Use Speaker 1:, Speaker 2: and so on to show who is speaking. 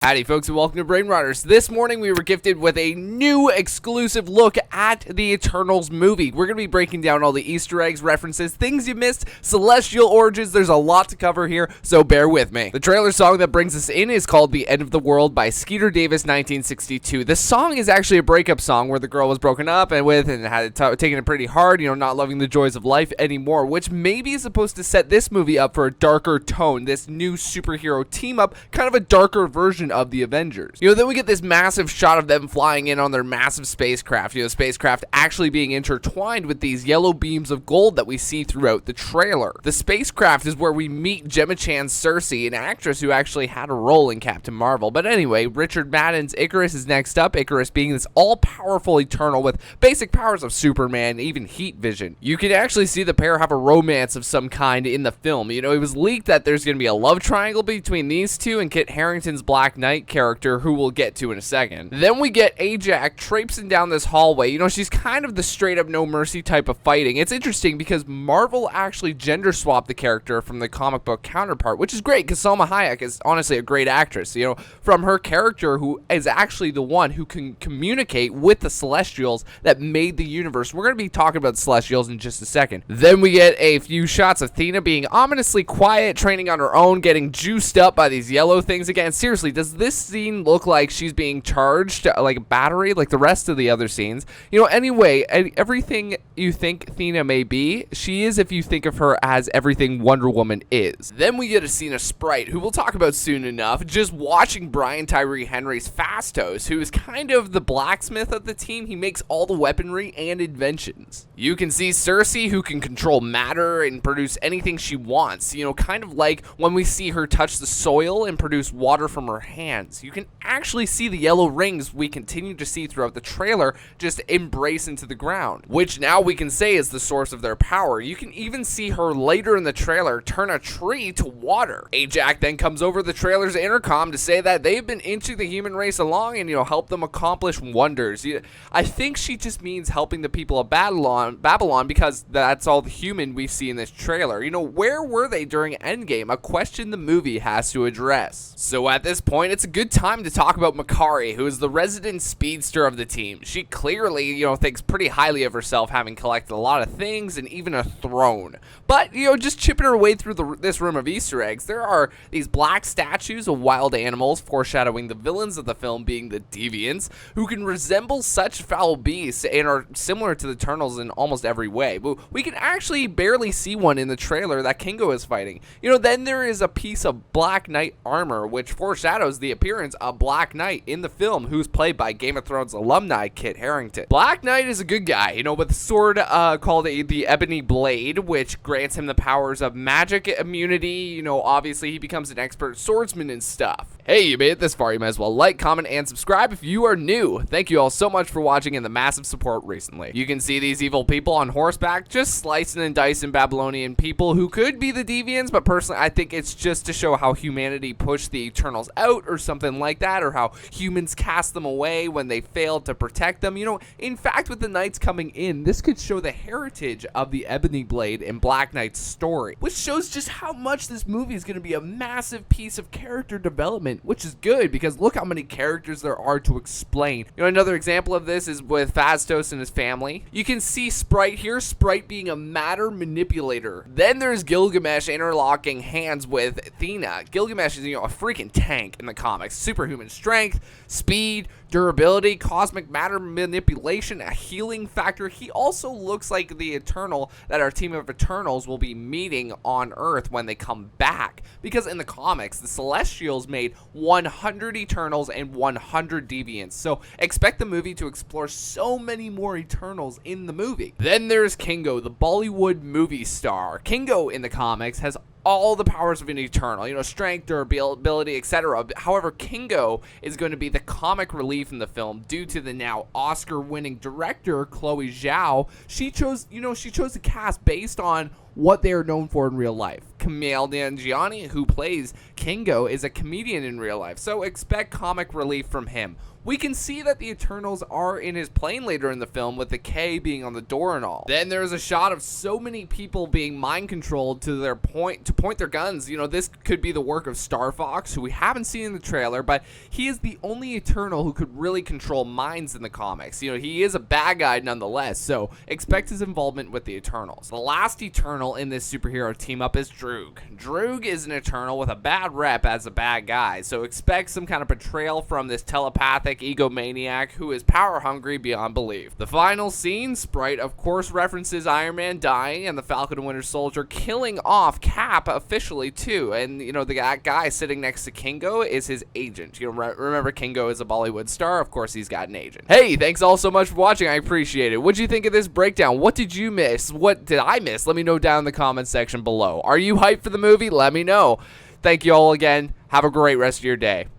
Speaker 1: Howdy folks and welcome to Brain Runners. This morning we were gifted with a new exclusive look at the Eternals movie. We're going to be breaking down all the Easter eggs, references, things you missed, celestial origins. There's a lot to cover here, so bear with me. The trailer song that brings us in is called The End of the World by Skeeter Davis, 1962. This song is actually a breakup song where the girl was broken up and had taken it pretty hard, not loving the joys of life anymore, which maybe is supposed to set this movie up for a darker tone, this new superhero team up, kind of a darker version of the Avengers. Then we get this massive shot of them flying in on their massive spacecraft, spacecraft actually being intertwined with these yellow beams of gold that we see throughout the trailer. The spacecraft is where we meet Gemma Chan's Sersi, an actress who actually had a role in Captain Marvel. But anyway, Richard Madden's Ikarus is next up, Ikarus being this all-powerful Eternal with basic powers of Superman, even heat vision. You can actually see the pair have a romance of some kind in the film. It was leaked that there's going to be a love triangle between these two and Kit Harrington's Black Knight character, who we'll get to in a second. Then we get Ajak traipsing down this hallway. She's kind of the straight up no mercy type of fighting. It's interesting because Marvel actually gender swapped the character from the comic book counterpart, which is great because Salma Hayek is honestly a great actress. From her character, who is actually the one who can communicate with the Celestials that made the universe. We're going to be talking about the Celestials in just a second. Then we get a few shots of Thena being ominously quiet, training on her own, getting juiced up by these yellow things again. Seriously, does this scene look like she's being charged like a battery like the rest of the other scenes? Anyway, everything you think Thena may be, she is if you think of her as everything WonderWoman is. Then we get a scene of Sprite, who we'll talk about soon enough, just watching Brian Tyree Henry's Phastos, who is kind of the blacksmith of the team. He makes all the weaponry and inventions. You can see Sersi, who can control matter and produce anything she wants, kind of like when we see her touch the soil and produce water from her hands. You can actually see the yellow rings we continue to see throughout the trailer just embrace into the ground, which now we can say is the source of their power. You can even see her later in the trailer turn a tree to water. Ajak then comes over the trailer's intercom to say that they've been into the human race along and help them accomplish wonders. I think she just means helping the people of Babylon because that's all the human we see in this trailer. Where were they during Endgame? A question the movie has to address. So at this point, it's a good time to talk about Makari, who is the resident speedster of the team. She clearly, thinks pretty highly of herself, having collected a lot of things and even a throne. But, just chipping her way through this room of Easter eggs, there are these black statues of wild animals, foreshadowing the villains of the film being the Deviants, who can resemble such foul beasts and are similar to the Eternals in almost every way. But we can actually barely see one in the trailer that Kingo is fighting. Then there is a piece of Black Knight armor, which foreshadows the appearance of Black Knight in the film, who's played by Game of Thrones alumni Kit Harrington. Black Knight is a good guy, with a sword called the Ebony Blade, which grants him the powers of magic immunity. Obviously he becomes an expert swordsman and stuff. Hey, you made it this far, you might as well like, comment, and subscribe if you are new. Thank you all so much for watching and the massive support recently. You can see these evil people on horseback just slicing and dicing Babylonian people who could be the Deviants, but personally I think it's just to show how humanity pushed the Eternals out or something like that, or how humans cast them away when they failed to protect them. In fact, with the Knights coming in, this could show the heritage of the Ebony Blade and Black Knight's story, which shows just how much this movie is going to be a massive piece of character development, which is good because look how many characters there are to explain. Another example of this is with Phastos and his family. You can see Sprite here, Sprite being a matter manipulator. Then there's Gilgamesh interlocking hands with Thena. Gilgamesh is, a freaking tank in the comics. Superhuman strength, speed, durability, cosmic matter manipulation, a healing factor. He also looks like the Eternal that our team of Eternals will be meeting on Earth when they come back. Because in the comics, the Celestials made 100 Eternals and 100 Deviants. So expect the movie to explore so many more Eternals in the movie. Then there's Kingo, the Bollywood movie star. Kingo in the comics has all the powers of an Eternal, strength, durability, etc. However, Kingo is going to be the comic relief in the film due to the now Oscar-winning director Chloe Zhao. She chose to cast based on what they are known for in real life. Kumail Nanjiani, who plays Kingo, is a comedian in real life, so expect comic relief from him. We can see that the Eternals are in his plane later in the film, with the K being on the door and all. Then there's a shot of so many people being mind controlled to point their guns. You know, this could be the work of Star Fox, who we haven't seen in the trailer, but he is the only Eternal who could really control minds in the comics. You know, he is a bad guy nonetheless, so expect his involvement with the Eternals. The last Eternal in this superhero team up is Droog. Droog is an Eternal with a bad rep as a bad guy, so expect some kind of betrayal from this telepathic egomaniac who is power hungry beyond belief. The final scene, Sprite of course references Iron Man dying and the Falcon and Winter Soldier killing off Cap officially too, and you know, the guy sitting next to Kingo is his agent. You know, remember Kingo is a Bollywood star, of course he's got an agent. Hey, thanks all so much for watching, I appreciate it. What'd you think of this breakdown? What did you miss? What did I miss? Let me know down in the comments section below. Are you hyped for the movie? Let me know. Thank you all again. Have a great rest of your day.